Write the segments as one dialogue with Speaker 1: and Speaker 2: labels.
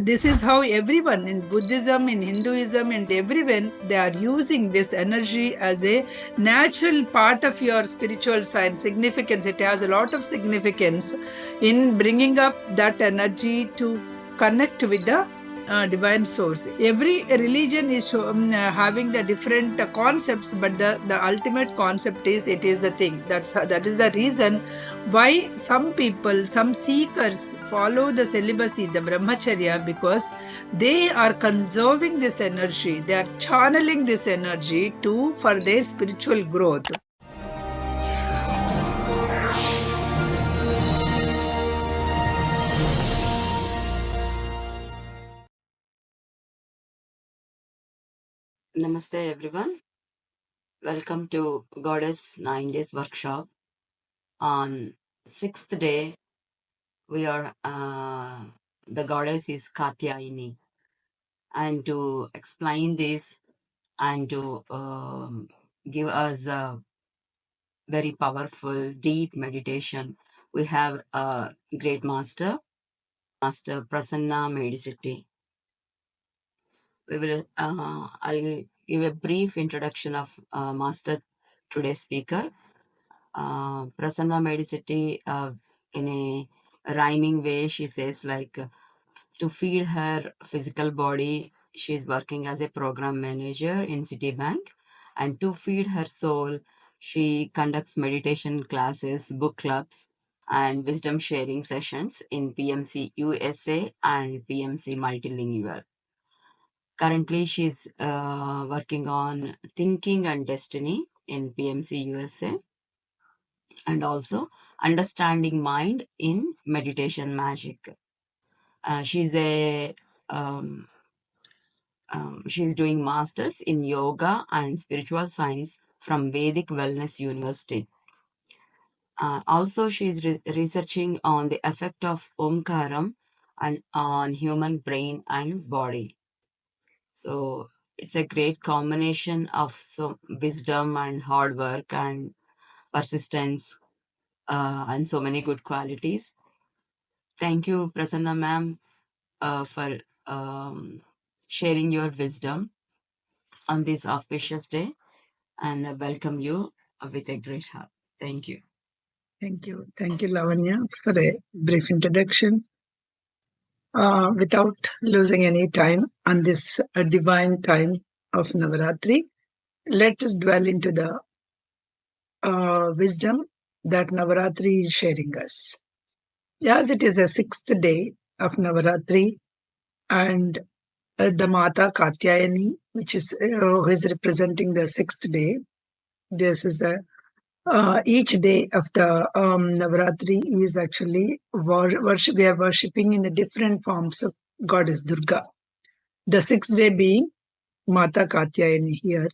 Speaker 1: This is how everyone in Buddhism, in Hinduism, and everyone, they are using this energy as a natural part of your spiritual science significance. It has a lot of significance in bringing up that energy to connect with the divine source. Every religion is having the different concepts, but the ultimate concept is it is the thing. That is the reason why some people, some seekers follow the celibacy, the brahmacharya, because they are conserving this energy. They are channeling this energy to for their spiritual growth.
Speaker 2: Namaste everyone. Welcome to Goddess 9 Days Workshop. On 6th day, we are the goddess is Katayani. And to explain this and to give us a very powerful, deep meditation, we have a great master, Master Prasanna Medisetti. I'll give a brief introduction of Master, today's speaker. Prasanna Medisetti, in a rhyming way, she says to feed her physical body, she's working as a program manager in Citibank, and to feed her soul, she conducts meditation classes, book clubs, and wisdom sharing sessions in PMC USA and PMC Multilingual. Currently, she's working on Thinking and Destiny in PMC USA, and also Understanding Mind in Meditation Magic. She's doing masters in yoga and spiritual science from Vedic Wellness University. Also, she's researching on the effect of Omkaram and on human brain and body. So it's a great combination of wisdom and hard work and persistence, and so many good qualities. Thank you, Prasanna ma'am, for sharing your wisdom on this auspicious day, and I welcome you with a great heart. Thank you.
Speaker 1: Thank you. Thank you, Lavanya, for a brief introduction. Without losing any time on this divine time of Navaratri, let us dwell into the wisdom that Navaratri is sharing us. Yes, it is a 6th day of Navaratri, and the Mata Katyayani, which is who is representing the 6th day. This is a each day of the Navaratri is actually worship. We are worshipping in the different forms of Goddess Durga. The 6th day being Mata Katyayani here,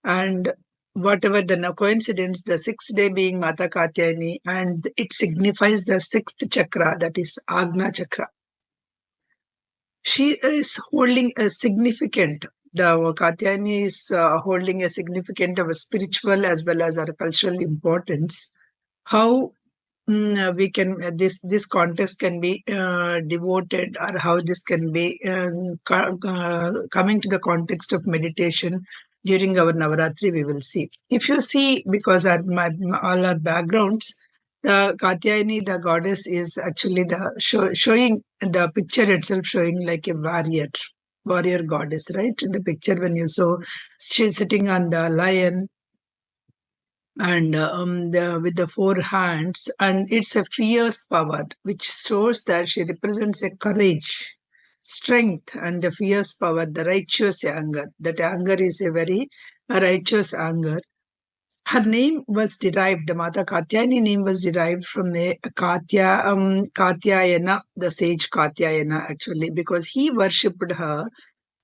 Speaker 1: and whatever the coincidence, the 6th day being Mata Katyayani, and it signifies the 6th chakra, that is Agna chakra. She is holding a significant, the Katyayani is holding a significant of a spiritual as well as a cultural importance. How we can this context can be devoted, or how this can be coming to the context of meditation during our Navaratri, we will see. If you see, because all our backgrounds, the Katyayani, the goddess, is actually the showing the picture itself, showing like a warrior goddess, right? In the picture, when you saw, she's sitting on the lion, and with the 4 hands, and it's a fierce power which shows that she represents a courage, strength, and a fierce power, the righteous anger. That anger is a very righteous anger. Her name was derived, the Mata Katyayani name was derived from the Katyayana, the sage Katyayana, actually, because he worshipped her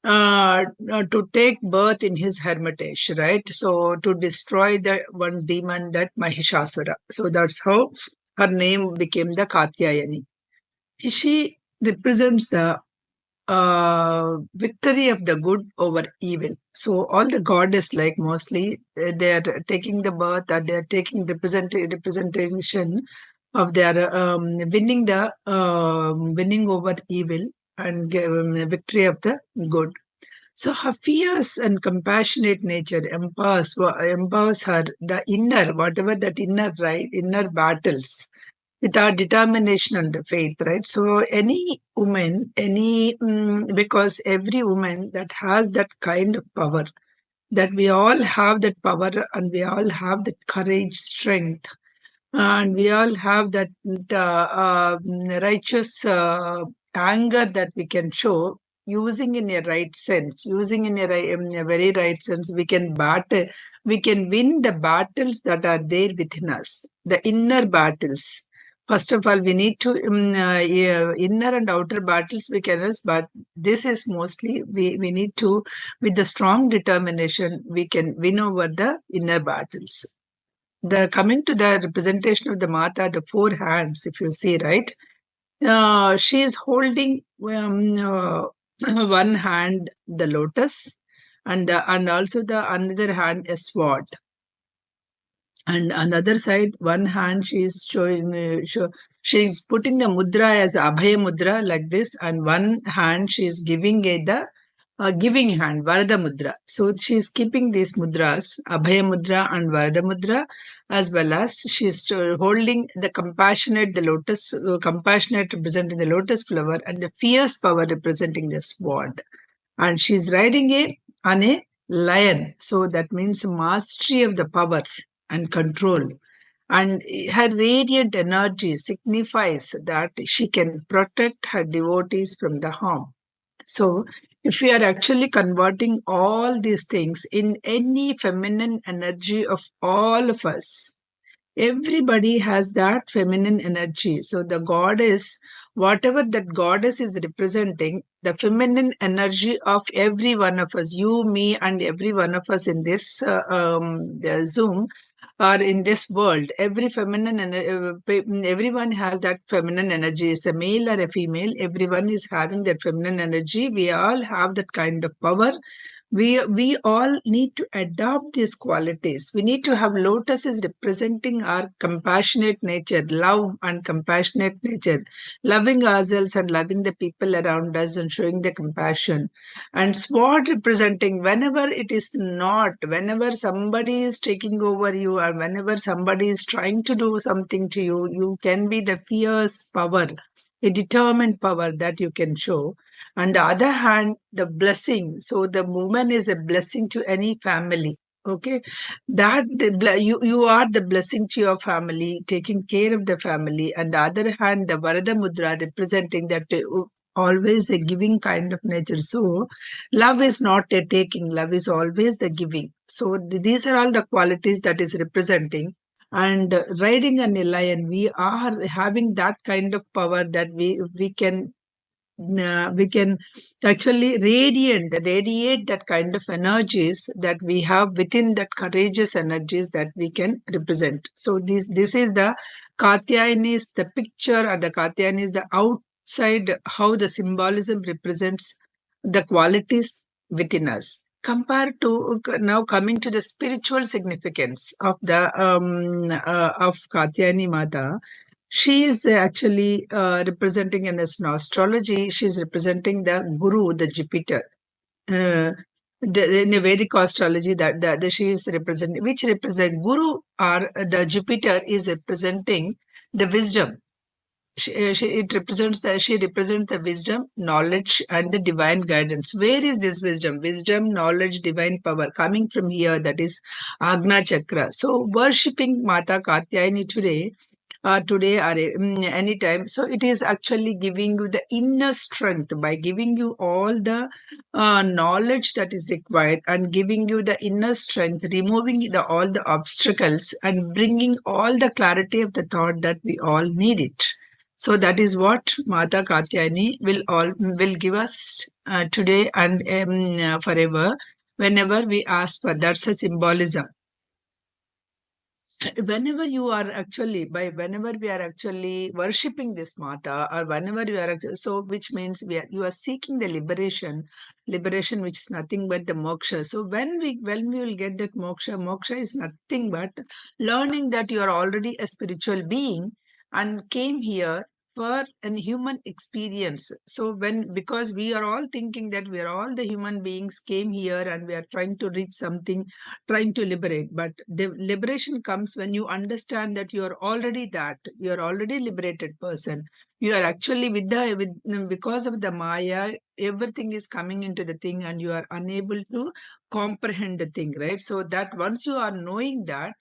Speaker 1: to take birth in his hermitage, right? So to destroy the one demon, that Mahishasura. So that's how her name became the Katyayani. She represents the victory of the good over evil. So all the goddess, like mostly, they are taking the birth, or they are taking representation of their winning over evil, and victory of the good. So her fierce and compassionate nature empowers her the inner, whatever that inner, right, inner battles with our determination and the faith, right? So any woman, because every woman that has that kind of power, that we all have that power and we all have that courage, strength, and we all have that righteous anger that we can show using in a right sense, using in a very right sense. We can battle, we can win the battles that are there within us, the inner battles. First of all, we need to yeah, inner and outer battles we can use, but this is mostly we need to, with the strong determination, we can win over the inner battles. The coming to the representation of the Mata, the four hands, if you see, right, she is holding one hand the lotus, and also the another hand a sword, and on the other side one hand she is showing she is putting the mudra as abhaya mudra like this, and one hand she is giving the giving hand varada mudra. So she is keeping these mudras, abhaya mudra and varada mudra, as well as she is holding the compassionate, the lotus, compassionate representing the lotus flower, and the fierce power representing the sword, and she's riding on a lion. So that means mastery of the power and control. And her radiant energy signifies that she can protect her devotees from the harm. So, if we are actually converting all these things in any feminine energy of all of us, everybody has that feminine energy. So the goddess, whatever that goddess is representing, the feminine energy of every one of us, you, me, and every one of us in this the Zoom or in this world, every everyone has that feminine energy. It's a male or a female, everyone is having that feminine energy. We all have that kind of power. We all need to adopt these qualities. We need to have lotus is representing our compassionate nature, love and compassionate nature, loving ourselves and loving the people around us and showing the compassion. And sword representing whenever it is not, whenever somebody is taking over you or whenever somebody is trying to do something to you, you can be the fierce power, a determined power that you can show. On the other hand, the blessing. So the woman is a blessing to any family. Okay, that you are the blessing to your family, taking care of the family. And the other hand, the Varada Mudra representing that always a giving kind of nature. So love is not a taking, love is always the giving. So these are all the qualities that is representing. And riding on a lion, we are having that kind of power that we can actually radiate that kind of energies that we have within, that courageous energies that we can represent. So this is the Katyayani, is the picture, or the Katyayani is the outside, how the symbolism represents the qualities within us. Compared to now coming to the spiritual significance of the of Katyayani Mata, she is actually representing in astrology. She is representing the Guru, the Jupiter. In a Vedic astrology, that she is representing, which represent Guru, or the Jupiter is representing the wisdom. She represents the wisdom, knowledge, and the divine guidance. Where is this wisdom, knowledge, divine power coming from? Here, that is Agna Chakra. So worshipping Mata Katyayani today or anytime, so it is actually giving you the inner strength by giving you all the knowledge that is required, and giving you the inner strength, removing all the obstacles, and bringing all the clarity of the thought that we all need it. So that is what Mata Katyayani will give us today and forever, whenever we ask for. That's a symbolism. Whenever you are actually, whenever we are actually worshipping this Mata, or whenever you are so, which means you are seeking the liberation, which is nothing but the moksha. So when we will get that moksha is nothing but learning that you are already a spiritual being and came here for an human experience. So because we are all thinking that we are all the human beings came here and we are trying to reach something, trying to liberate. But the liberation comes when you understand that you are already that, you are already liberated person. You are actually because of the Maya, everything is coming into the thing and you are unable to comprehend the thing, right? So that once you are knowing that,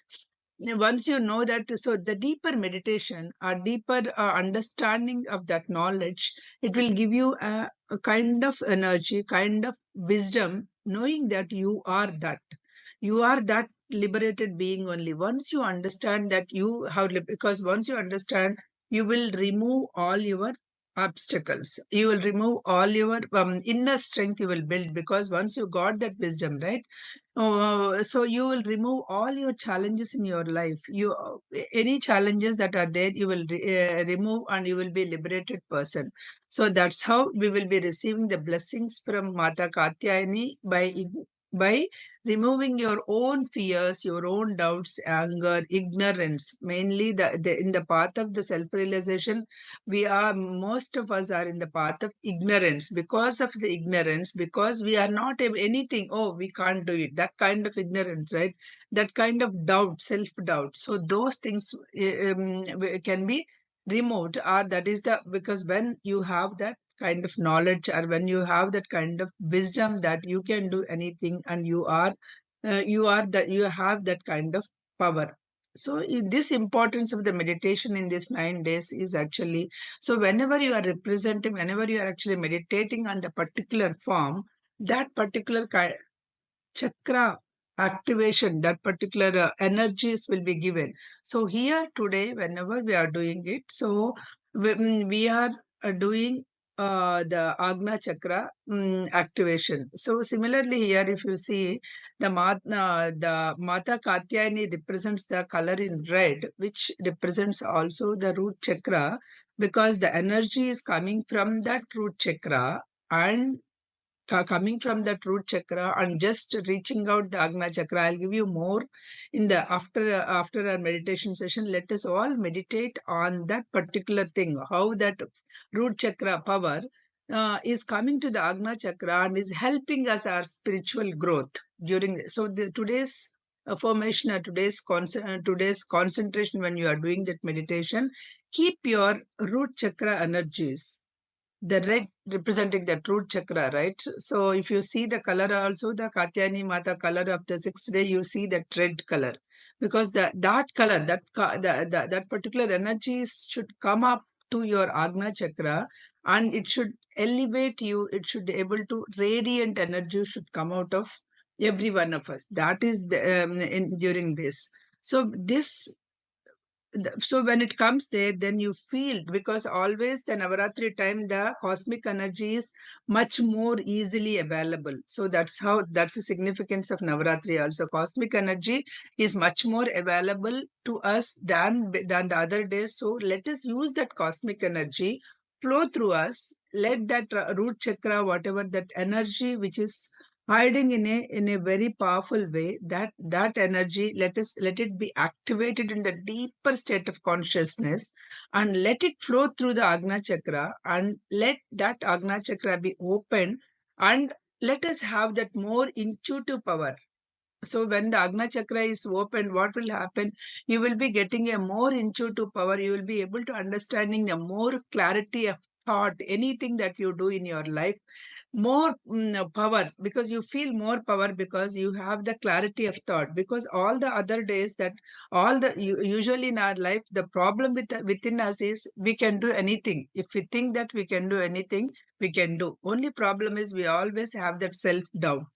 Speaker 1: once you know that, so the deeper meditation or deeper understanding of that knowledge, it will give you a kind of energy, kind of wisdom, knowing that you are that liberated being only. Once you understand that you have because once you understand, you will remove all your obstacles, you will remove all your inner strength you will build, because once you got that wisdom, right? So you will remove all your challenges in your life. You any challenges that are there, you will remove, and you will be a liberated person. So that's how we will be receiving the blessings from Mata Katyayani by removing your own fears, your own doubts, anger, ignorance. Mainly in the path of the self-realization, most of us are in the path of ignorance. Because of the ignorance, because we are not anything, oh, we can't do it, that kind of ignorance, right? That kind of doubt, self-doubt. So those things can be removed, or that is the because when you have that kind of knowledge, or when you have that kind of wisdom that you can do anything, and you have that kind of power. So this importance of the meditation in these 9 days is actually, so whenever you are representing, whenever you are actually meditating on the particular form, that particular chakra activation, that particular energies will be given. So here today, whenever we are doing it, so we are doing the Agna chakra activation. So similarly here, if you see the Mata Katyayani represents the color in red, which represents also the root chakra, because the energy is coming from that root chakra, and coming from that root chakra and just reaching out the Agna chakra. I'll give you more in the after our meditation session. Let us all meditate on that particular thing, how that root chakra power is coming to the Agna chakra and is helping us our spiritual growth during so today's formation or today's concentration. When you are doing that meditation, keep your root chakra energies, the red representing the root chakra, right? So if you see the color also, the Katyani Mata color of the 6th day, you see that red color, because that color, that particular energy should come up to your Agna chakra, and it should elevate you. It should be able to radiant energy should come out of every one of us. That is during this. So so when it comes there, then you feel, because always the Navaratri time, the cosmic energy is much more easily available. So that's the significance of Navaratri also. Cosmic energy is much more available to us than the other days. So let us use that cosmic energy flow through us. Let that root chakra, whatever that energy which is hiding in a very powerful way, that energy, let it be activated in the deeper state of consciousness, and let it flow through the Agna chakra, and let that Agna chakra be open, and let us have that more intuitive power. So when the Agna chakra is open, what will happen? You will be getting a more intuitive power. You will be able to understanding a more clarity of thought. Anything that you do in your life, more power, because you feel more power, because you have the clarity of thought. Because all the other days, that usually in our life, the problem within us is we can do anything. If we think that we can do anything, we can do. Only problem is we always have that self doubt.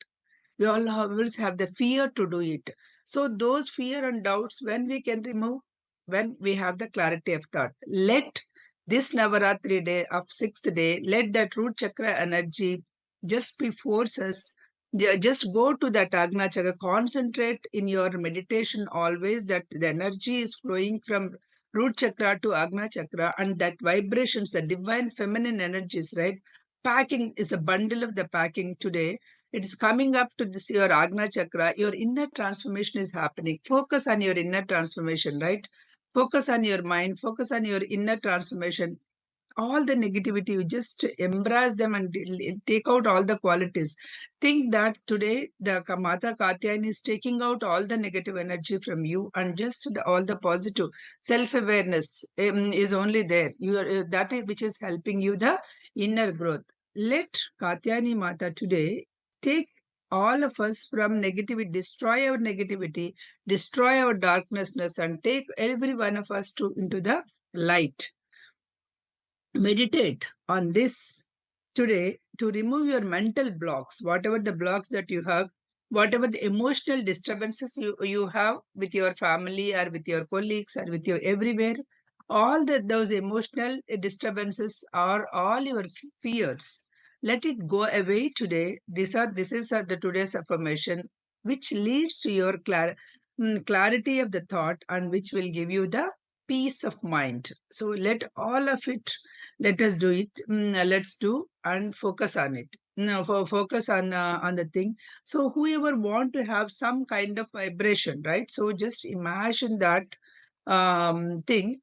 Speaker 1: We all always have the fear to do it. So those fear and doubts, when we can remove, when we have the clarity of thought, let this Navaratri day of 6th day, let that root chakra energy just be forces. Just go to that Agna chakra, concentrate in your meditation always that the energy is flowing from root chakra to Agna chakra, and that vibrations, the divine feminine energies, right? Packing is a bundle of the packing today. It is coming up to this your Agna chakra. Your inner transformation is happening. Focus on your inner transformation, right? Focus on your mind. Focus on your inner transformation. all the negativity, you just embrace them and take out all the qualities. Think that today the Mata Katyayani is taking out all the negative energy from you, and just all the positive self-awareness is only there. You are which is helping you the inner growth. Let Katyayani Mata today take all of us from negativity, destroy our negativity, destroy our darknessness, and take every one of us into the light. Meditate on this today to remove your mental blocks, whatever the blocks that you have, whatever the emotional disturbances you have with your family or with your colleagues or with your everywhere. All those emotional disturbances are all your fears. Let it go away today. This is the today's affirmation, which leads to your clarity of the thought, and which will give you the peace of mind. So let all of it, let us do it. Let's do and focus on it. No, focus on the thing. So whoever want to have some kind of vibration, right? So just imagine that thing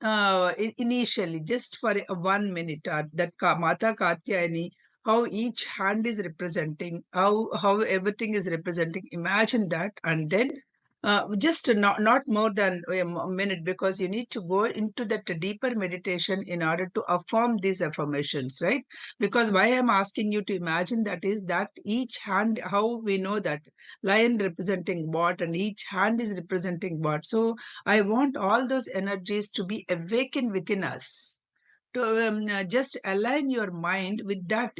Speaker 1: initially, just for 1 minute, that Mata Katyayani, how each hand is representing, how everything is representing. Imagine that, and then just not more than a minute, because you need to go into that deeper meditation in order to affirm these affirmations, right? Because why I'm asking you to imagine that is that each hand, how we know that lion representing what, and each hand is representing what. So I want all those energies to be awakened within us, to just align your mind with that,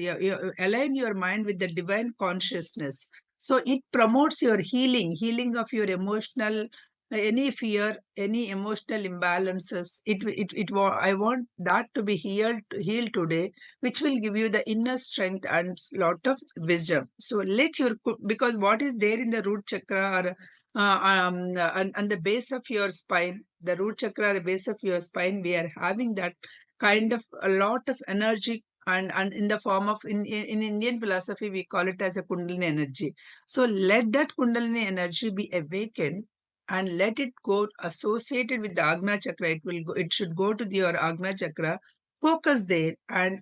Speaker 1: align your mind with the divine consciousness. So it promotes your healing of your emotional, any fear, any emotional imbalances. I want that to be healed today, which will give you the inner strength and lot of wisdom. So let your, because what is there in the root chakra, or and the base of your spine, the root chakra, the base of your spine, we are having that kind of a lot of energy, and in the form of, in Indian philosophy we call it as a Kundalini energy. So let that Kundalini energy be awakened, and let it go associated with the Agna chakra. It should go to your Agna chakra, focus there, and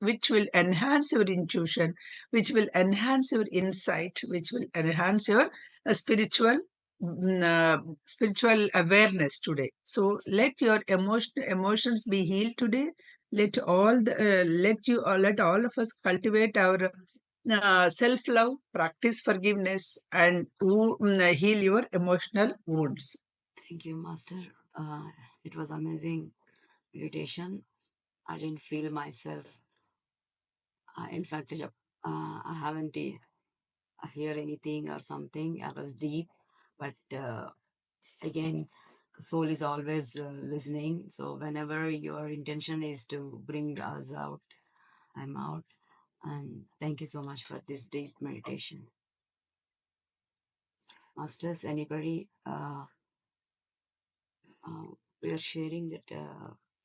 Speaker 1: which will enhance your intuition, which will enhance your insight, which will enhance your spiritual spiritual awareness today. So let your emotions be healed today. Let all the let all of us cultivate our self love, practice forgiveness, and heal your emotional wounds.
Speaker 2: Thank you, Master. It was amazing meditation. I didn't feel myself. In fact, I haven't hear anything or something. I was deep, but again, soul is always listening. So whenever your intention is to bring us out, I'm out. And thank you so much for this deep meditation. Masters, anybody? We are sharing that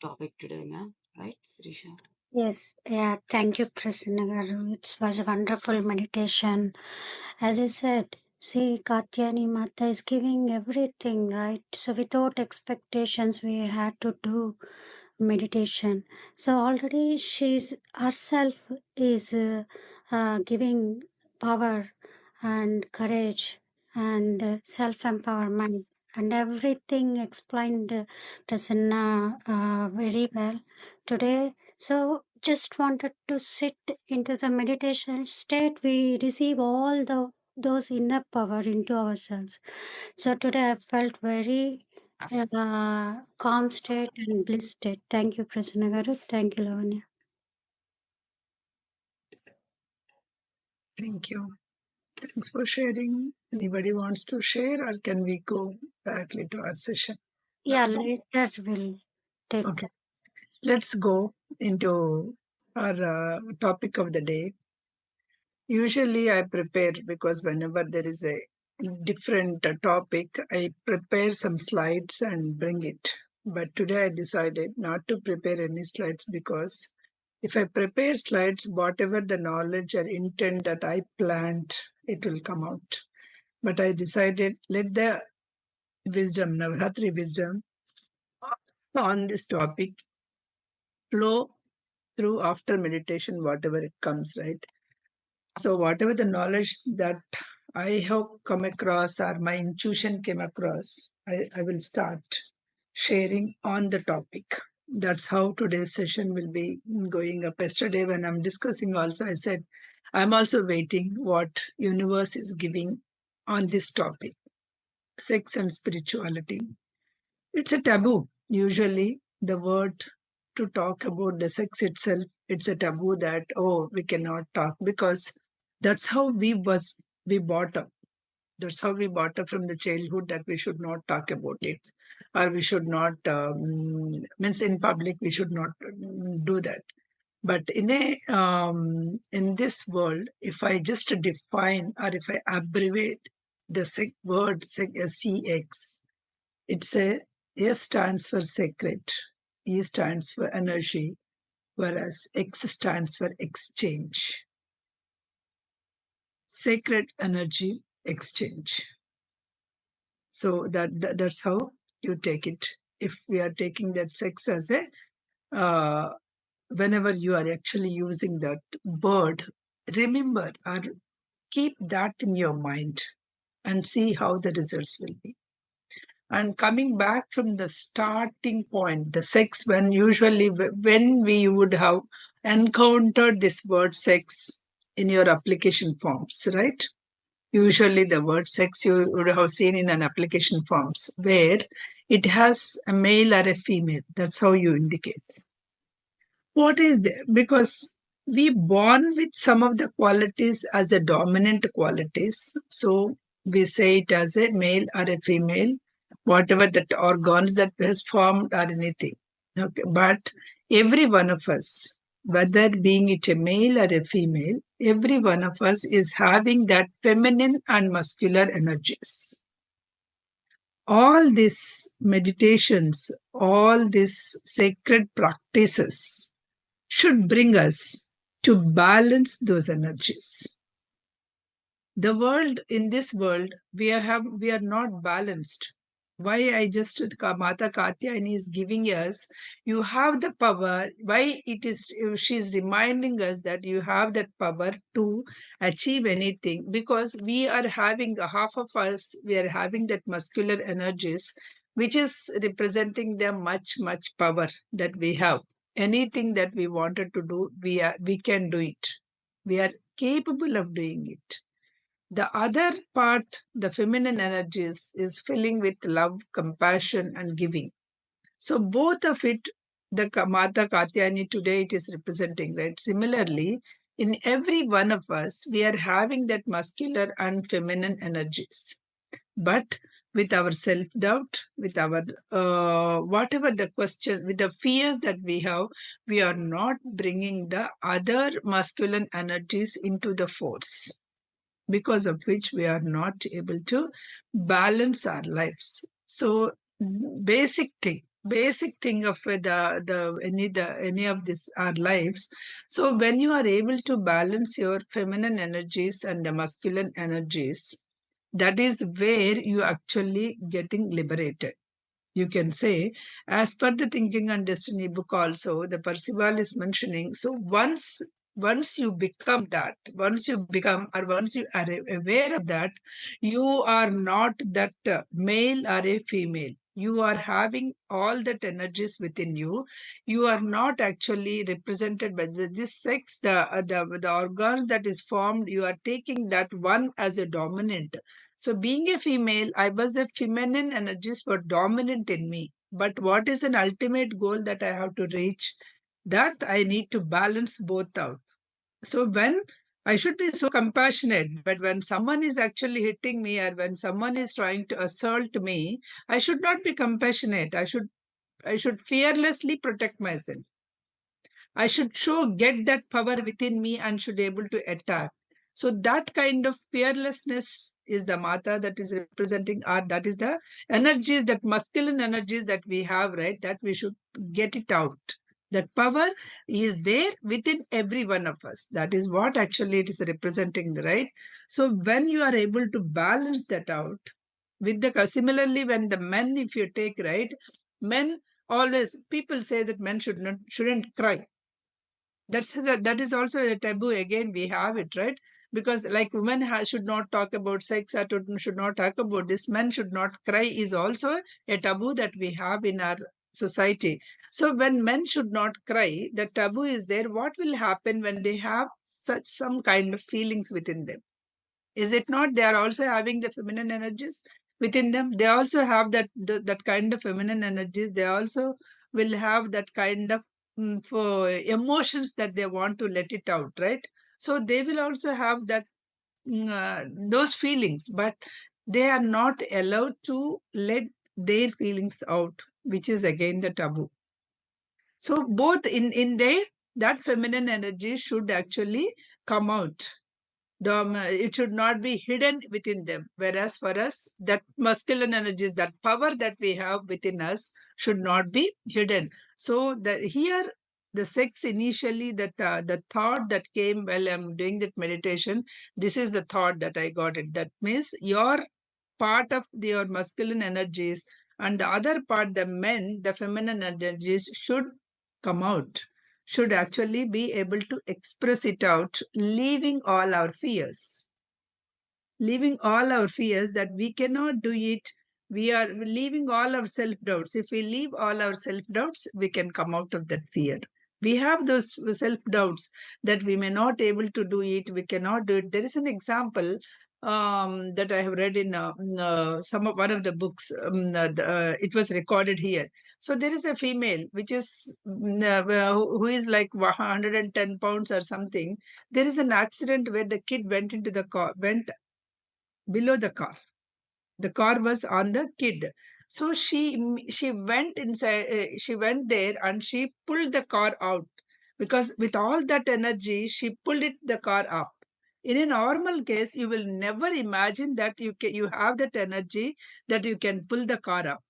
Speaker 2: topic today, ma'am. Right, Sirisha?
Speaker 3: Yes, yeah, thank you, Prasanna garu. It was a wonderful meditation. As I said, see, Katyani Mata is giving everything, right? So without expectations, we had to do meditation. So already she's herself is giving power and courage and self-empowerment and everything explained Prasanna very well today. So just wanted to sit into the meditation state. We receive all those inner power into ourselves. So today I felt very calm state and bliss state. Thank you, Prasanna Garu. Thank you, Lavanya.
Speaker 1: Thank you. Thanks for sharing. Anybody wants to share, or can we go directly to our session?
Speaker 3: Yeah, later we'll take.
Speaker 1: Okay. Let's go into our topic of the day. Usually I prepare, because whenever there is a different topic, I prepare some slides and bring it. But today I decided not to prepare any slides, because if I prepare slides, whatever the knowledge or intent that I planned, it will come out. But I decided, let the wisdom, Navaratri wisdom on this topic flow through after meditation, whatever it comes, right? So whatever the knowledge that I have come across or my intuition came across, I will start sharing on the topic. That's how today's session will be going up. Yesterday when I'm discussing also, I said, I'm also waiting what universe is giving on this topic, sex and spirituality. It's a taboo. Usually the word to talk about the sex itself, it's a taboo that, oh, we cannot talk because that's how we brought up. That's how we brought up from the childhood that we should not talk about it, or we should not means in public we should not do that. But in this world, if I just define or if I abbreviate the word CX, it's a S stands for sacred, E stands for energy, whereas X stands for exchange. Sacred energy exchange. So that's how you take it. If we are taking that sex as a, whenever you are actually using that word, remember or keep that in your mind and see how the results will be. And coming back from the starting point, the sex, when we would have encountered this word sex in your application forms, right? Usually the word sex you would have seen in an application forms where it has a male or a female. That's how you indicate. What is there? Because we born with some of the qualities as the dominant qualities. So we say it as a male or a female, whatever that organs that was formed or anything. Okay. But every one of us, whether being it a male or a female, every one of us is having that feminine and muscular energies. All these meditations, all these sacred practices should bring us to balance those energies. The world, in this world, we are not balanced. Why I just Mata Katyayani is giving us, you have the power. Why it is she is reminding us that you have that power to achieve anything, because we are having half of us, we are having that muscular energies, which is representing the much power that we have. Anything that we wanted to do, we can do it. We are capable of doing it. The other part, the feminine energies, is filling with love, compassion, and giving. So both of it, the Mata Katyayani today it is representing, right? Similarly, in every one of us, we are having that muscular and feminine energies. But with our self-doubt, with our whatever the question, with the fears that we have, we are not bringing the other masculine energies into the force, because of which we are not able to balance our lives. So basic thing of any of this our lives. So when you are able to balance your feminine energies and the masculine energies, that is where you actually getting liberated. You can say, as per the Thinking and Destiny book also, the Percival is mentioning, so once you become that, once you become or once you are aware of that, you are not that male or a female. You are having all that energies within you. You are not actually represented by this sex, the organ that is formed. You are taking that one as a dominant. So being a female, I was the feminine energies were dominant in me. But what is an ultimate goal that I have to reach? That I need to balance both out. So when I should be so compassionate, but when someone is actually hitting me or when someone is trying to assault me, I should not be compassionate. I should fearlessly protect myself. I should get that power within me and should be able to attack. So that kind of fearlessness is the Mata that is representing art. That is the energies, that masculine energies that we have, right? That we should get it out. That power is there within every one of us. That is what actually it is representing, right? So when you are able to balance that out with the similarly, when the men, if you take, right, men always, people say that men shouldn't cry. that is also a taboo. Again, we have it, right? Because like women should not talk about sex, or should not talk about this, men should not cry is also a taboo that we have in our society. So when men should not cry, the taboo is there. What will happen when they have such some kind of feelings within them? Is it not they are also having the feminine energies within them? They also have that kind of feminine energies. They also will have that kind of for emotions that they want to let it out, right? So they will also have that those feelings, but they are not allowed to let their feelings out, which is again the taboo. So both in their that feminine energy should actually come out. It should not be hidden within them. Whereas for us, that masculine energies, that power that we have within us should not be hidden. So here, the sex initially, the thought that came while I'm doing that meditation, this is the thought that I got it. That means your part of your masculine energies and the other part, the men, the feminine energies should come out, should actually be able to express it out, leaving all our fears. Leaving all our fears that we cannot do it. We are leaving all our self doubts. If we leave all our self doubts, we can come out of that fear. We have those self doubts that we may not able to do it. We cannot do it. There is an example that I have read in one of the books. It was recorded here. So there is a female which is who is like 110 pounds or something. There is an accident where the kid went into the car, went below the car. The car was on the kid. So she went inside. She went there and she pulled the car out, because with all that energy she pulled the car up. In a normal case, you will never imagine that you have that energy that you can pull the car up.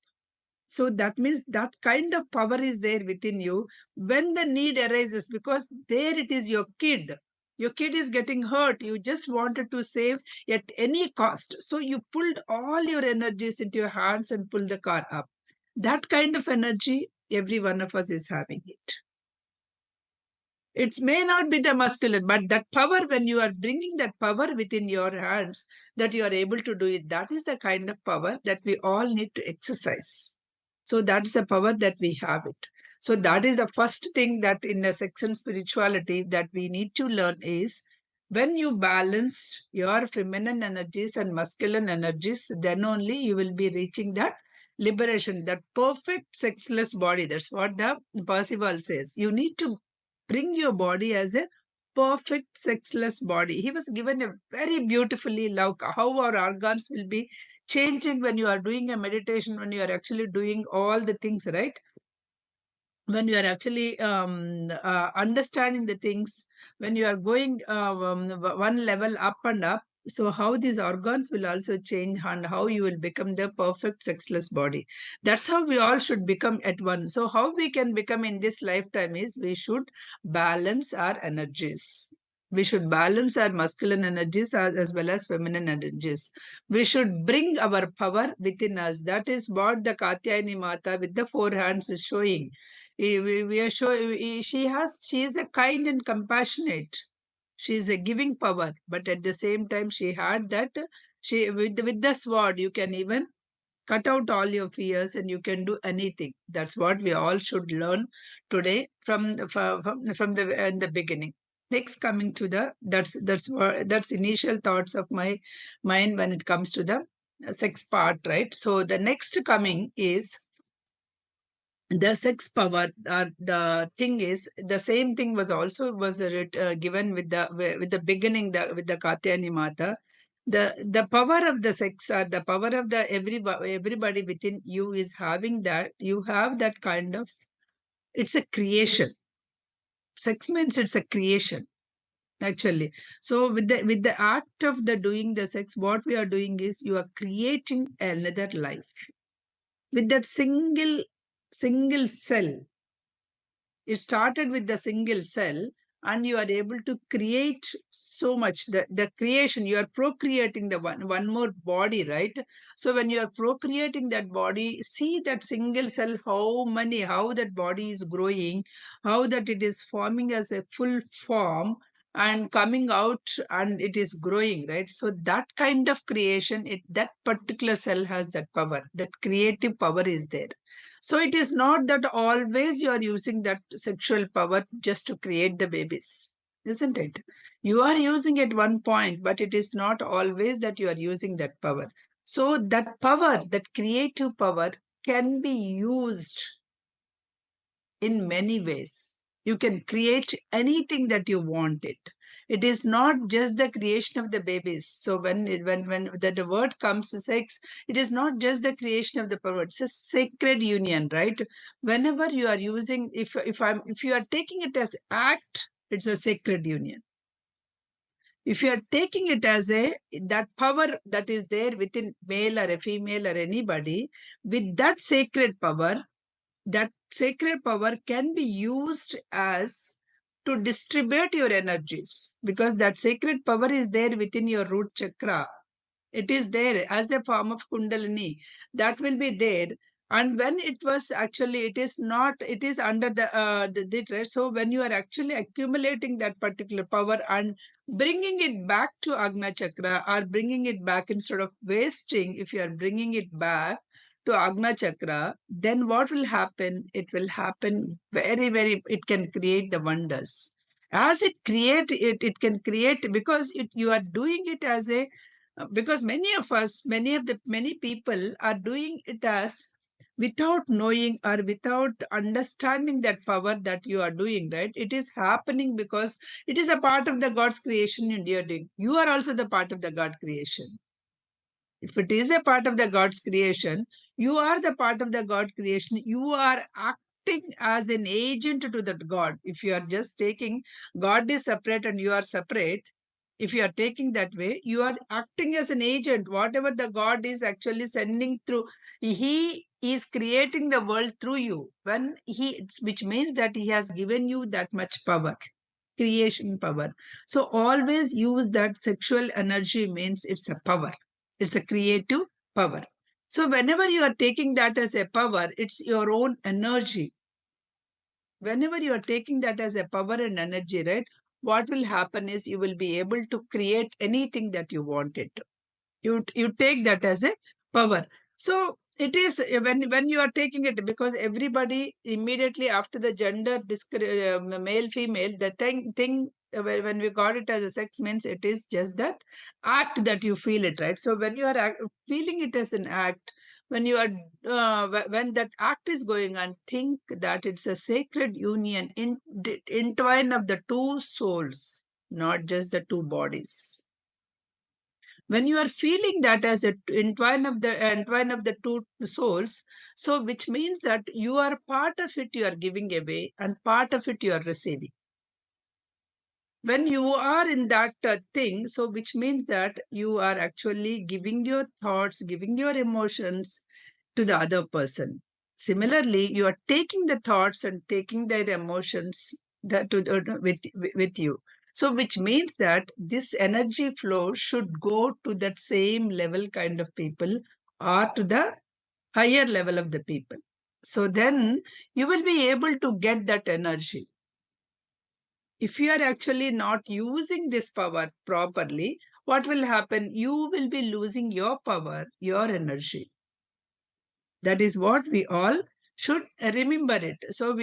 Speaker 1: So that means that kind of power is there within you when the need arises, because there it is your kid. Your kid is getting hurt. You just wanted to save at any cost. So you pulled all your energies into your hands and pulled the car up. That kind of energy, every one of us is having it. It may not be the masculine, but that power, when you are bringing that power within your hands, that you are able to do it, that is the kind of power that we all need to exercise. So that's the power that we have it. So that is the first thing that in the sex and spirituality that we need to learn is, when you balance your feminine energies and masculine energies, then only you will be reaching that liberation, that perfect sexless body. That's what the Percival says. You need to bring your body as a perfect sexless body. He was given a very beautifully love how our organs will be changing when you are doing a meditation, when you are actually doing all the things, right? When you are actually understanding the things, when you are going one level up and up, so how these organs will also change and how you will become the perfect sexless body. That's how we all should become at one. So how we can become in this lifetime is, we should balance our energies. We should balance our masculine energies as well as feminine energies. We should bring our power within us. That is what the Katyayani Mata with the four hands is showing. We are showing she is a kind and compassionate. She is a giving power, but at the same time she had that, she with the sword you can even cut out all your fears and you can do anything. That's what we all should learn today from the in the beginning. Next, coming to the that's initial thoughts of my mind when it comes to the sex part, right? So the next coming is the sex power. The thing is, the same thing was also given with the beginning, with the Katyayani Mata. The power of the sex, or the power of the everybody within you is having that. You have that kind of, it's a creation. Sex means it's a creation, actually. So with the act of the doing the sex, what we are doing is, you are creating another life with that single cell. It started with the single cell, and you are able to create so much. The creation, you are procreating the one more body, right? So when you are procreating that body, see that single cell, how that body is growing, how that it is forming as a full form and coming out, and it is growing, right? So that kind of creation, that particular cell has that power, that creative power is there. So it is not that always you are using that sexual power just to create the babies, isn't it? You are using at one point, but it is not always that you are using that power. So that power, that creative power, can be used in many ways. You can create anything that you want it. It is not just the creation of the babies. So when the word comes sex, it is not just the creation of the power. It's a sacred union, right? Whenever you are using, if you are taking it as act, it's a sacred union. If you are taking it as that power that is there within male or a female or anybody, with that sacred power, that sacred power can be used as to distribute your energies, because that sacred power is there within your root chakra. It is there as the form of Kundalini, that will be there. And when it was actually, it is not, it is under the so when you are actually accumulating that particular power and bringing it back to Agna Chakra, or bringing it back instead of wasting, if you are bringing it back to Agna Chakra, then what will happen? It will happen very, it can create the wonders. As it can create, because you are doing it as because many people are doing it as without knowing or without understanding that power that you are doing, right? It is happening because it is a part of the God's creation and you are doing. You are also the part of the God creation. If it is a part of the God's creation, you are the part of the God creation. You are acting as an agent to that God. If you are just taking God is separate and you are separate, if you are taking that way, you are acting as an agent. Whatever the God is actually sending through, He is creating the world through you. Which means that He has given you that much power, creation power. So always use that sexual energy, means it's a power. It's a creative power. So whenever you are taking that as a power, it's your own energy. Whenever you are taking that as a power and energy, right, what will happen is you will be able to create anything that you wanted to. You take that as a power. So it is when you are taking it, because everybody immediately after the gender male female, the thing when we got it as a sex, means it is just that act that you feel it, right? So when you are feeling it as an act, when you are when that act is going on, think that it's a sacred union, entwine of the two souls, not just the two bodies. When you are feeling that as a entwine of the two souls, so which means that you are part of it, you are giving away, and part of it you are receiving. When you are in that thing, so which means that you are actually giving your thoughts, giving your emotions to the other person. Similarly, you are taking the thoughts and taking their emotions with you. So which means that this energy flow should go to that same level kind of people, or to the higher level of the people. So then you will be able to get that energy. If you are actually not using this power properly, what will happen? You will be losing your power, your energy. That is what we all should remember it. So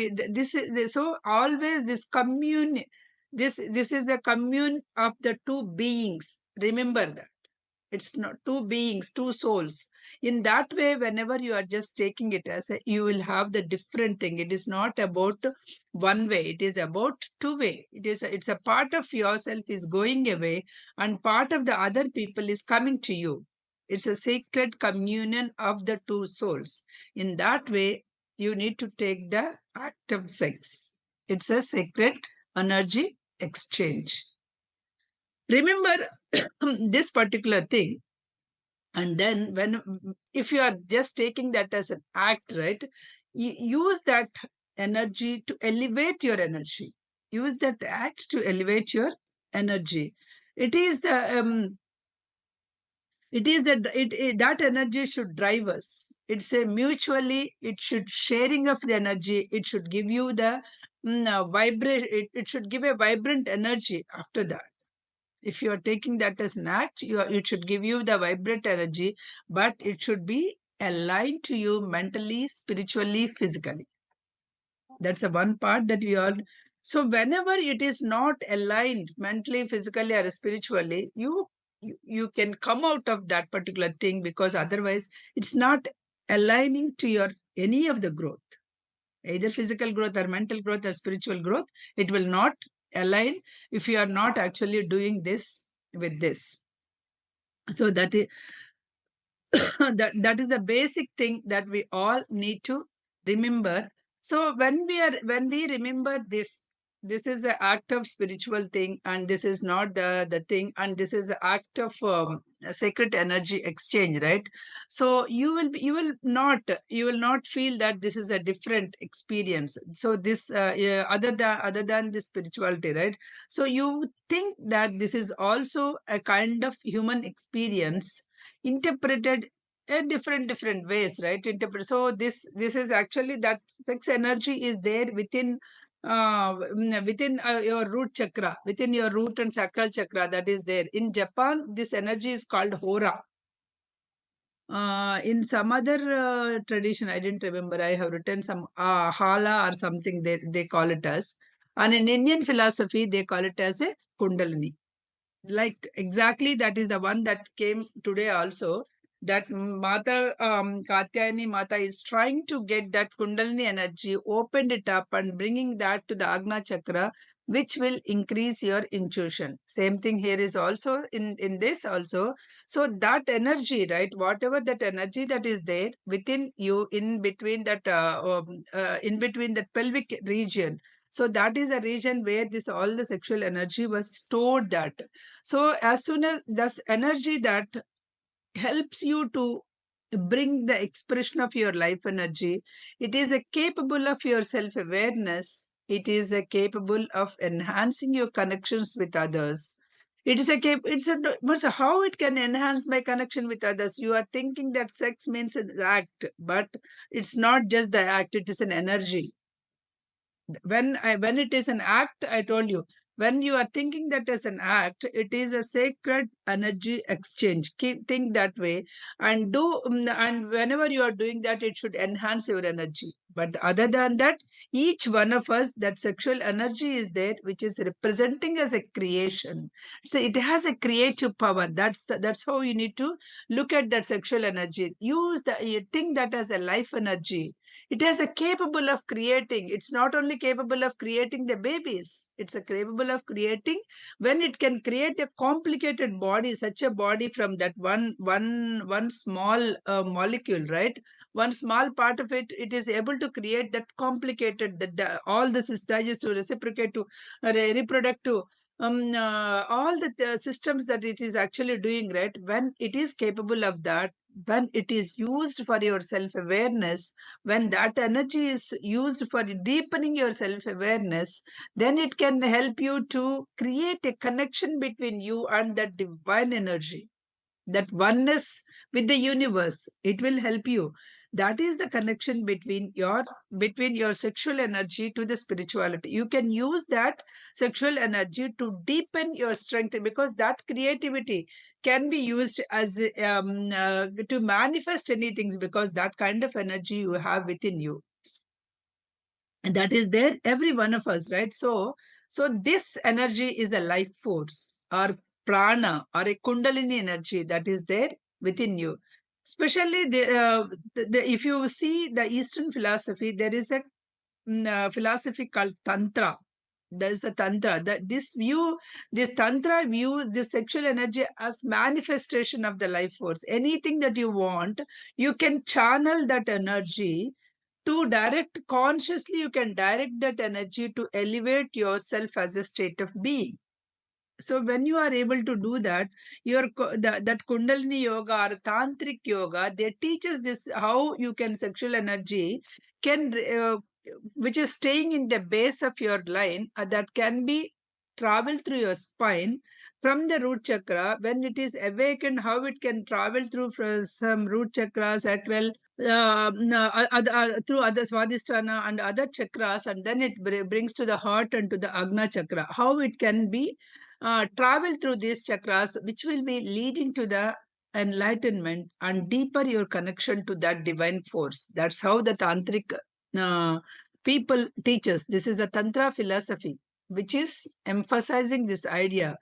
Speaker 1: so always this commune, this is the commune of the two beings. Remember that. It's not two beings, two souls. In that way, whenever you are just taking it as you will have the different thing. It is not about one way. It is about two way. It's a part of yourself is going away, and part of the other people is coming to you. It's a sacred communion of the two souls. In that way, you need to take the act of sex. It's a sacred energy exchange. Remember this particular thing. And then if you are just taking that as an act, right, use that energy to elevate your energy. use that act to elevate your energy. It is the that energy should drive us. It's a mutually, it should sharing of the energy. It should give you the vibrate. It should give a vibrant energy after that. If you are taking that as an act, it should give you the vibrant energy, but it should be aligned to you mentally, spiritually, physically. That's the one part that we all. So whenever it is not aligned mentally, physically, or spiritually, you can come out of that particular thing, because otherwise it's not aligning to your any of the growth, either physical growth or mental growth or spiritual growth. It will not align if you are not actually doing this with this. So that is that is the basic thing that we all need to remember. So when we remember this is the act of spiritual thing, and this is not the thing, and this is the act of sacred energy exchange, right? So you will not feel that this is a different experience. So this other than the spirituality, right? So you think that this is also a kind of human experience, interpreted in different ways, right? So this is actually that sex energy is there within your root chakra, within your root and sacral chakra, that is there. In Japan, this energy is called hora. In some other tradition, I didn't remember, I have written some hala or something, they call it as. And in Indian philosophy, they call it as a kundalini. Like exactly, that is the one that came today also, that Mata Katyayani Mata is trying to get that Kundalini energy, opened it up and bringing that to the Agna Chakra, which will increase your intuition. Same thing here is also in this also. So that energy, right, whatever that energy that is there within you, in between that pelvic region, so that is a region where this all the sexual energy was stored. That so as soon as this energy that helps you to bring the expression of your life energy, it is a capable of your self-awareness. It is a capable of enhancing your connections with others. It is a but how it can enhance my connection with others? You are thinking that sex means an act, but it's not just the act, it is an energy. When it is an act, I told you, when you are thinking that as an act, it is a sacred energy exchange. Think that way, and and whenever you are doing that, it should enhance your energy. But other than that, each one of us, that sexual energy is there, which is representing as a creation. So it has a creative power. That's how you need to look at that sexual energy. You think that as a life energy. It is a capable of creating. It's not only capable of creating the babies, it's a capable of creating, when it can create a complicated body, such a body from that one small molecule, right? One small part of it, it is able to create that complicated, all the stages to reciprocate, to reproduct, to all the systems that it is actually doing, right? When it is capable of that, when it is used for your self-awareness, when that energy is used for deepening your self-awareness, then it can help you to create a connection between you and that divine energy, that oneness with the universe. It will help you. That is the connection between your sexual energy to the spirituality. You can use that sexual energy to deepen your strength, because that creativity can be used as to manifest anything, because that kind of energy you have within you, and that is there every one of us, right? So this energy is a life force, or prana, or a kundalini energy that is there within you. Especially if you see the Eastern philosophy, there is a philosophy called Tantra. There is a Tantra. This Tantra views this sexual energy as manifestation of the life force. Anything that you want, you can channel that energy to direct consciously. You can direct that energy to elevate yourself as a state of being. So when you are able to do that, that Kundalini yoga or Tantric yoga, they teach us this, how you can sexual energy can which is staying in the base of your line, that can be travel through your spine from the root chakra. When it is awakened, how it can travel through some root chakra, sacral, through other Swadhisthana and other chakras, and then it brings to the heart and to the Agna chakra. How it can be travel through these chakras, which will be leading to the enlightenment and deeper your connection to that divine force. That's how the tantric people teach us. This is a Tantra philosophy, which is emphasizing this idea.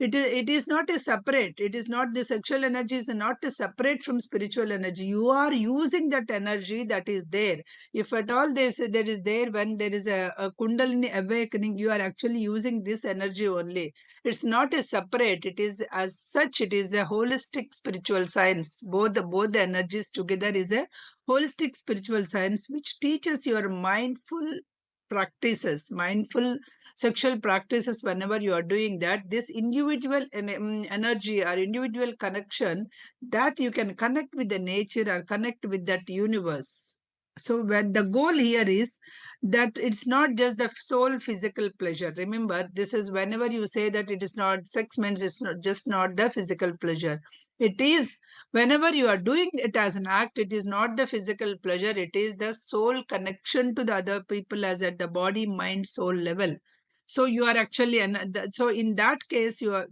Speaker 1: It is not a separate. It is not, the sexual energy is not a separate from spiritual energy. You are using that energy that is there. If at all there is there, when there is a Kundalini awakening, you are actually using this energy only. It's not a separate. It is as such. It is a holistic spiritual science. Both the energies together is a holistic spiritual science, which teaches your mindful practices, mindful sexual practices. Whenever you are doing that, this individual energy or individual connection, that you can connect with the nature or connect with that universe. So when the goal here is that it's not just the sole physical pleasure. Remember, this is whenever you say that it is not sex, means it's not just not the physical pleasure. It is, whenever you are doing it as an act, it is not the physical pleasure. It is the soul connection to the other people as at the body, mind, soul level. So you are actually, so in that case, you are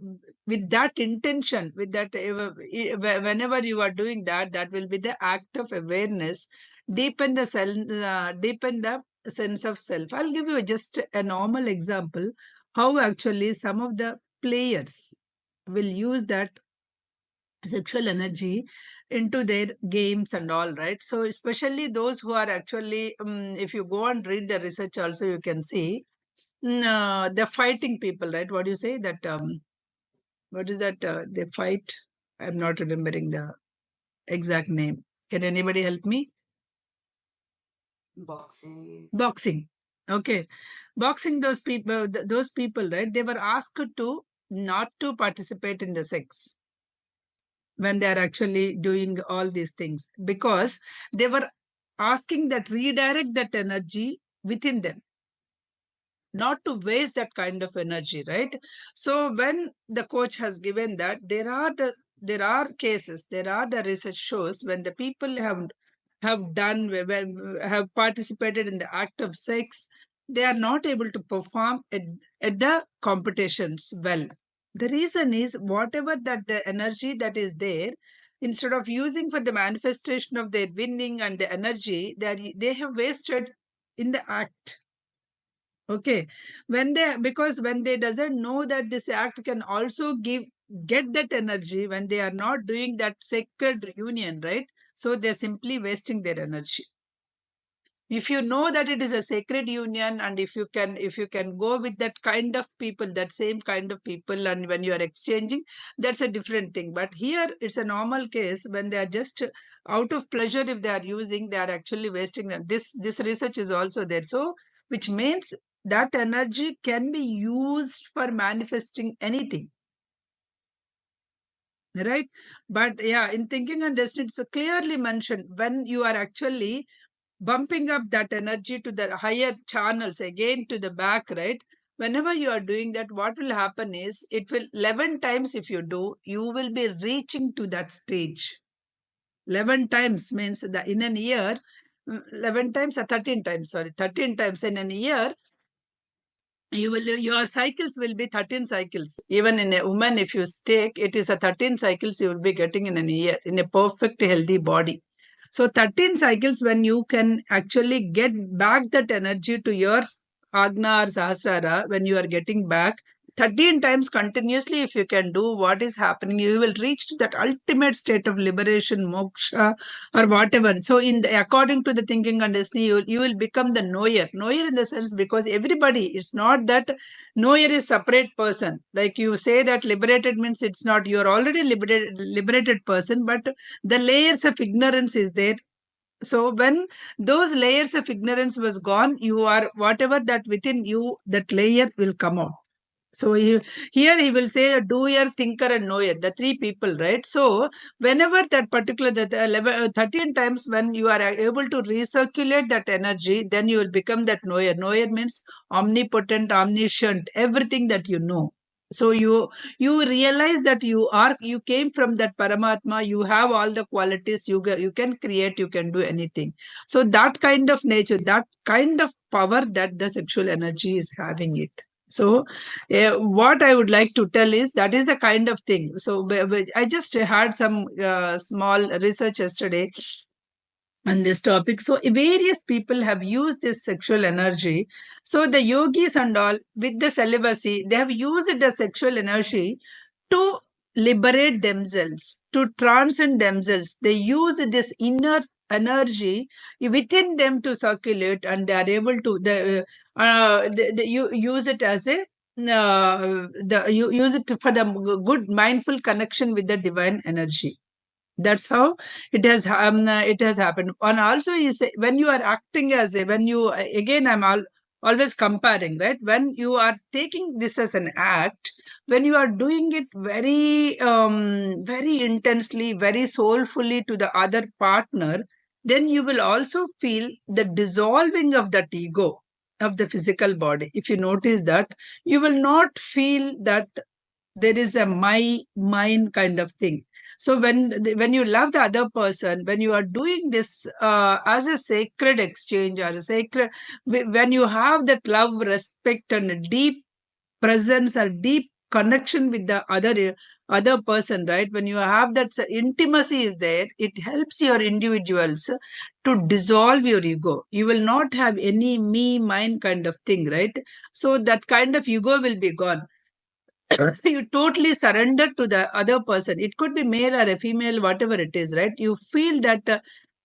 Speaker 1: with that intention, with that, whenever you are doing that, that will be the act of awareness, deepen the deepen the sense of self. I'll give you just a normal example how actually some of the players will use that sexual energy into their games and all, right? So especially those who are actually, if you go and read the research also, you can see the fighting people, right? What do you say that? What is that? They fight. I'm not remembering the exact name. Can anybody help me?
Speaker 2: Boxing.
Speaker 1: Boxing. Okay, boxing. Those people. Those people, right? They were asked to not to participate in the sex when they are actually doing all these things, because they were asking that redirect that energy within them, not to waste that kind of energy, right? So when the coach has given that, there are cases, there are the research shows when the people have done, have participated in the act of sex, they are not able to perform at the competitions well. The reason is whatever that the energy that is there, instead of using for the manifestation of their winning and the energy, they have wasted in the act. Okay, because when they doesn't know that this act can also get that energy, when they are not doing that sacred union, right? So they're simply wasting their energy. If you know that it is a sacred union, and if you can go with that kind of people, that same kind of people, and when you are exchanging, that's a different thing. But here it's a normal case when they are just out of pleasure. If they are using, they are actually wasting them. This research is also there. So which means that energy can be used for manifesting anything, right? But yeah, in Thinking and Destiny, it's clearly mentioned when you are actually bumping up that energy to the higher channels, again to the back, right? Whenever you are doing that, what will happen is, it will 11 times, if you do, you will be reaching to that stage. 11 times means that in an year, 11 times or 13 times, sorry, 13 times in an year, your cycles will be 13 cycles. Even in a woman, if you take, it is a 13 cycles you will be getting in a year, in a perfect healthy body. So 13 cycles, when you can actually get back that energy to your Agna or Sahasrara, when you are getting back 13 times continuously, if you can do what is happening, you will reach to that ultimate state of liberation, moksha, or whatever. So according to the Thinking and Destiny, you will become the knower. Knower in the sense, because everybody, it's not that knower is separate person. Like you say that liberated means it's not, you're already liberated person, but the layers of ignorance is there. So when those layers of ignorance was gone, you are, whatever that within you, that layer will come out. So here he will say doer, thinker, and knower, the three people, right? So whenever that particular 13 times when you are able to recirculate that energy, then you will become that knower. Knower means omnipotent, omniscient, everything that you know. So you realize that you came from that Paramatma, you have all the qualities, you can create, you can do anything. So that kind of nature, that kind of power that the sexual energy is having it. So what I would like to tell is that is the kind of thing. So I just had some small research yesterday on this topic. So various people have used this sexual energy. So the yogis and all with the celibacy, they have used the sexual energy to liberate themselves, to transcend themselves. They use this inner energy within them to circulate, and they are able to you use it as a you use it for the good mindful connection with the divine energy. That's how it has happened. And also is when you are acting as a, when you again always comparing, right? When you are taking this as an act, when you are doing it very intensely, very soulfully to the other partner, then you will also feel the dissolving of that ego of the physical body. If you notice that, you will not feel that there is a mine kind of thing. So when you love the other person, when you are doing this as a sacred exchange or a sacred, when you have that love, respect, and a deep presence or deep connection with the other person, right? When you have that intimacy is there, it helps your individuals to dissolve your ego. You will not have any me mine kind of thing, right? So that kind of ego will be gone. You totally surrender to the other person. It could be male or a female, whatever it is, right? You feel that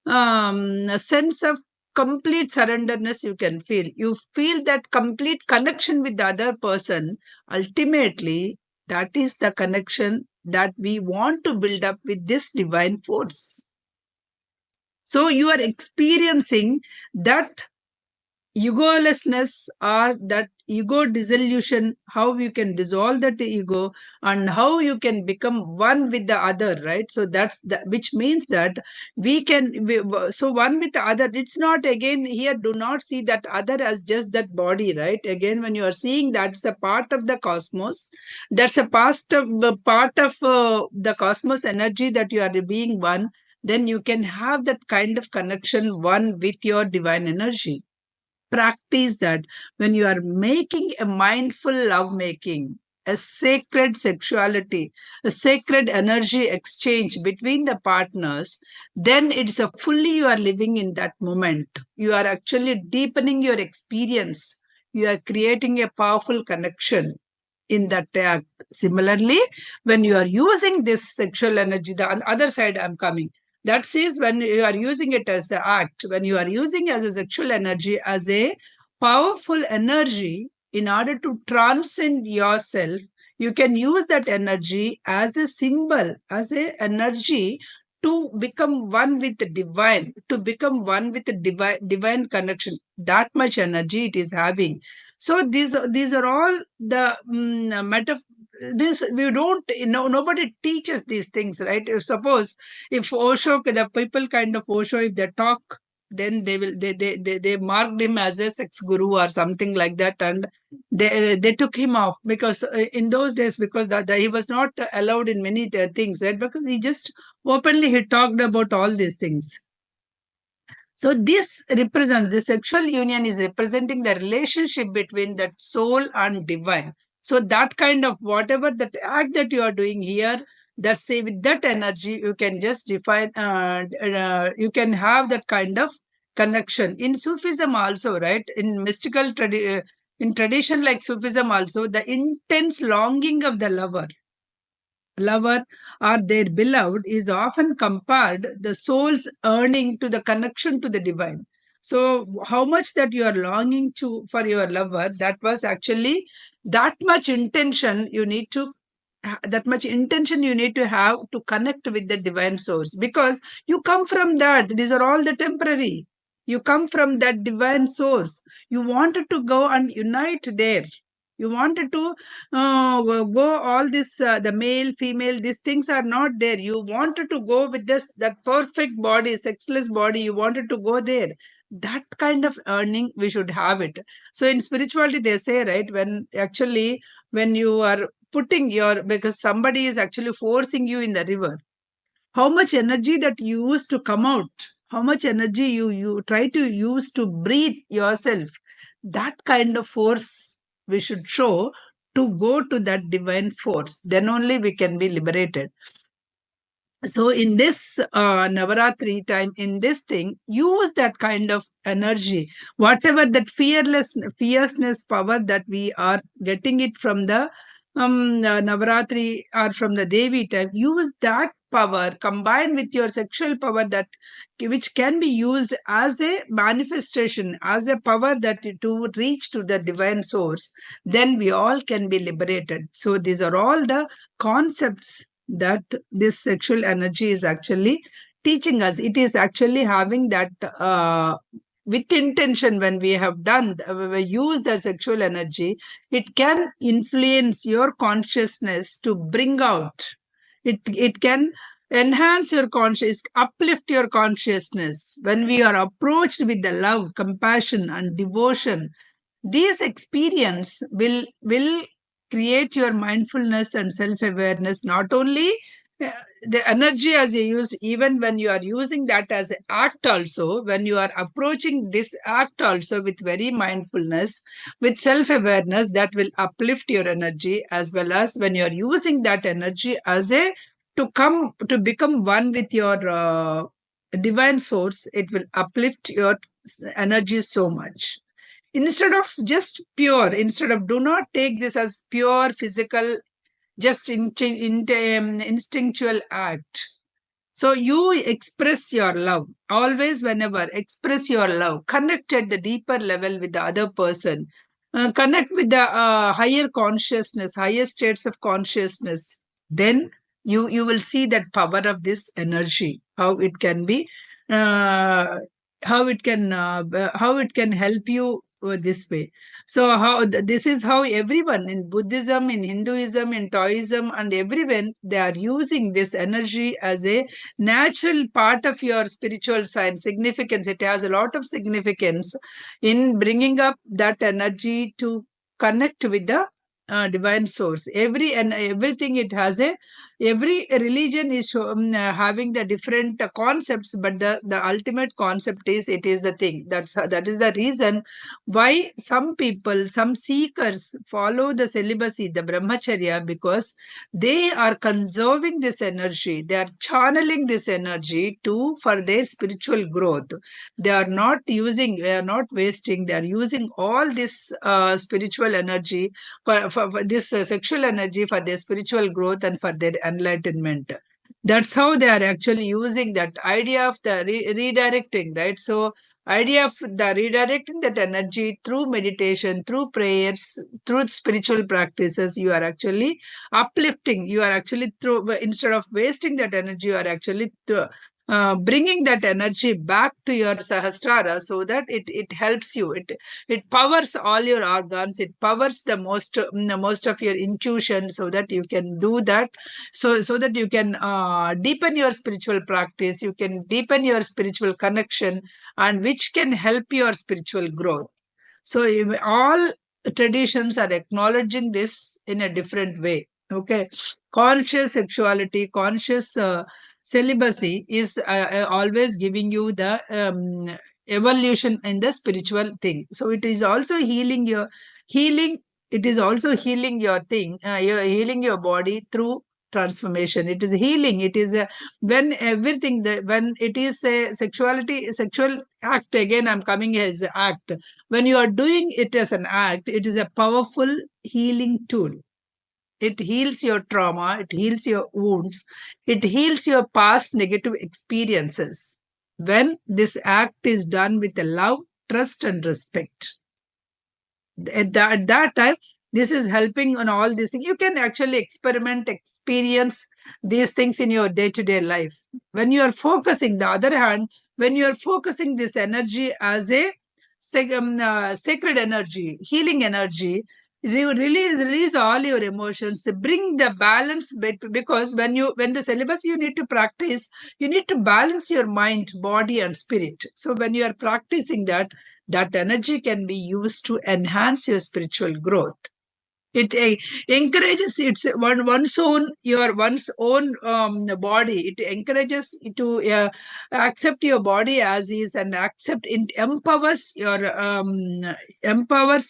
Speaker 1: a sense of complete surrenderness you can feel. You feel that complete connection with the other person. Ultimately, that is the connection that we want to build up with this divine force. So you are experiencing that egolessness or that ego dissolution, how you can dissolve that ego and how you can become one with the other, right? So that's which means that so one with the other. It's not, again here, do not see that other as just that body, right? Again, when you are seeing that's a part of the cosmos, that's a part of the cosmos energy that you are being one, then you can have that kind of connection one with your divine energy. Practice that when you are making a mindful lovemaking, a sacred sexuality, a sacred energy exchange between the partners, then it's a fully you are living in that moment. You are actually deepening your experience. You are creating a powerful connection in that act. Similarly, when you are using this sexual energy, the other side I'm coming. That is when you are using it as an act, when you are using as a sexual energy as a powerful energy in order to transcend yourself, you can use that energy as a symbol, as a energy to become one with the divine, to become one with the divine connection. That much energy it is having. So these are all the this we don't, nobody teaches these things, right? If suppose if Osho, the people kind of Osho, if they talk, then they marked him as a sex guru or something like that, and they took him off because in those days, because that he was not allowed in many things, right? Because he just openly he talked about all these things. So this represents, the sexual union is representing the relationship between that soul and divine. So that kind of whatever that act that you are doing here, that say with that energy, you can just define, you can have that kind of connection. In Sufism also, right? In mystical in tradition like Sufism also, the intense longing of the lover or their beloved is often compared the soul's yearning to the connection to the divine. So how much that you are longing to for your lover, that was actually that much intention you need to have to connect with the divine source, because you come from that. These are all the temporary. You come from that divine source. You wanted to go and unite there. You wanted to go all this, the male, female, these things are not there. You wanted to go with that perfect body, sexless body. You wanted to go there. That kind of earning, we should have it. So in spirituality, they say, right, when you are putting because somebody is actually forcing you in the river, how much energy that you use to come out, how much energy you try to use to breathe yourself, that kind of force we should show to go to that divine force. Then only we can be liberated. So in this Navaratri time, in this thing, use that kind of energy, whatever that fierceness power that we are getting it from the Navaratri or from the Devi time, use that power combined with your sexual power, that which can be used as a manifestation, as a power that to reach to the divine source. Then we all can be liberated. So these are all the concepts that this sexual energy is actually teaching us. It is actually having that with intention. When we have done, we use the sexual energy, it can influence your consciousness to bring out. It can enhance your conscious, uplift your consciousness. When we are approached with the love, compassion, and devotion, these experience will create your mindfulness and self-awareness. Not only the energy as you use, even when you are using that as an act also, when you are approaching this act also with very mindfulness, with self-awareness, that will uplift your energy, as well as when you are using that energy as a to become one with your divine source, it will uplift your energy so much. Instead of just pure, do not take this as pure physical, just instinctual act. So you express your love. Always, whenever, express your love. Connect at the deeper level with the other person. Connect with the higher consciousness, higher states of consciousness. Then you will see that power of this energy, how it can be, how it can help you this way. So this is how everyone in Buddhism, in Hinduism, in Taoism, and everyone, they are using this energy as a natural part of your spiritual science significance. It has a lot of significance in bringing up that energy to connect with the divine source. Everything, it has every religion is having the different concepts, but the ultimate concept is, it is the thing. That is the reason why some people, some seekers follow the celibacy, the brahmacharya, because they are conserving this energy. They are channeling this energy for their spiritual growth. They are not wasting. They are using all this spiritual energy for this sexual energy for their spiritual growth and for their enlightenment. That's how they are actually using that idea of the redirecting, right? So idea of the redirecting that energy through meditation, through prayers, through spiritual practices, you are actually uplifting. You are actually, instead of wasting that energy, you are actually bringing that energy back to your sahasrara, so that it helps you. It powers all your organs. It powers the most of your intuition, so that you can do that. So that you can deepen your spiritual practice. You can deepen your spiritual connection, and which can help your spiritual growth. So all traditions are acknowledging this in a different way. Okay, conscious sexuality, conscious celibacy is always giving you the evolution in the spiritual thing. So it is also healing. It is also healing your thing. You're healing your body through transformation. It is healing. It is when everything, when it is a sexual act, again I'm coming as act. When you are doing it as an act, it is a powerful healing tool. It heals your trauma, it heals your wounds, it heals your past negative experiences. When this act is done with a love, trust, and respect, at that time, this is helping on all these things. You can actually experience these things in your day-to-day life. When you are focusing, the other hand, when you are focusing this energy as a sacred energy, healing energy, Release all your emotions, bring the balance because when the syllabus you need to practice, you need to balance your mind, body and spirit. So when you are practicing that energy can be used to enhance your spiritual growth. It encourages one's own body. It encourages you to accept your body as is, and it empowers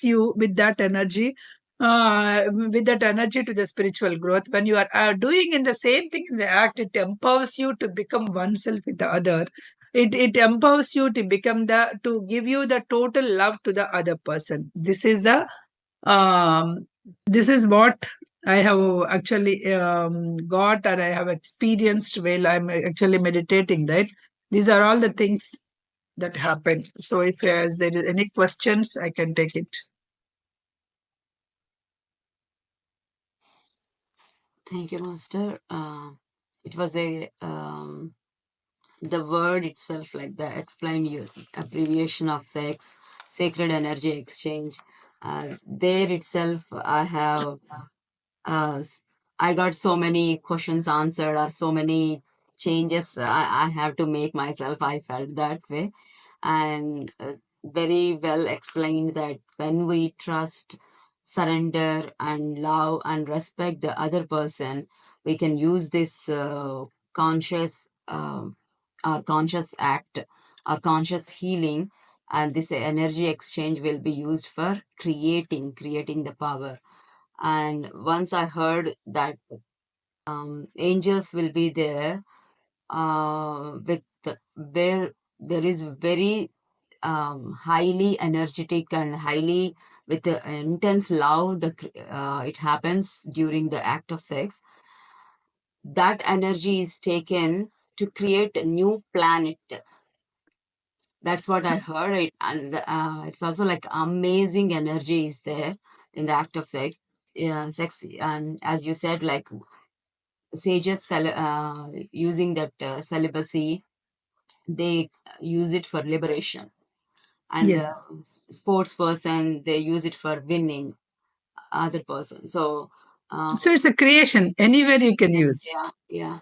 Speaker 1: you with that energy, to the spiritual growth. When you are doing in the same thing in the act, it empowers you to become oneself with the other. It empowers you to to give you the total love to the other person. Um, this is what I have actually got, or I have experienced while I'm actually meditating, right? These are all the things that happen. So if there is any questions, I can take it.
Speaker 2: Thank you, Master. It was the word itself, like the explained use, abbreviation of sex, sacred energy exchange. There itself, I got so many questions answered, or so many changes I have to make myself. I felt that way, and very well explained that when we trust, surrender, and love and respect the other person, we can use this conscious our conscious act, our conscious healing, and this energy exchange will be used for creating the power. And once I heard that angels will be there, with where there is very highly energetic and highly with the intense love, it happens during the act of sex. That energy is taken to create a new planet. That's what I heard. And it's also like amazing energy is there in the act of sex. Yeah, sex, and as you said, like sages using that celibacy, they use it for liberation, and
Speaker 1: Yes.
Speaker 2: the sports person, they use it for winning other person. So
Speaker 1: So it's a creation. Anywhere you can
Speaker 2: yes,
Speaker 1: use.
Speaker 2: yeah,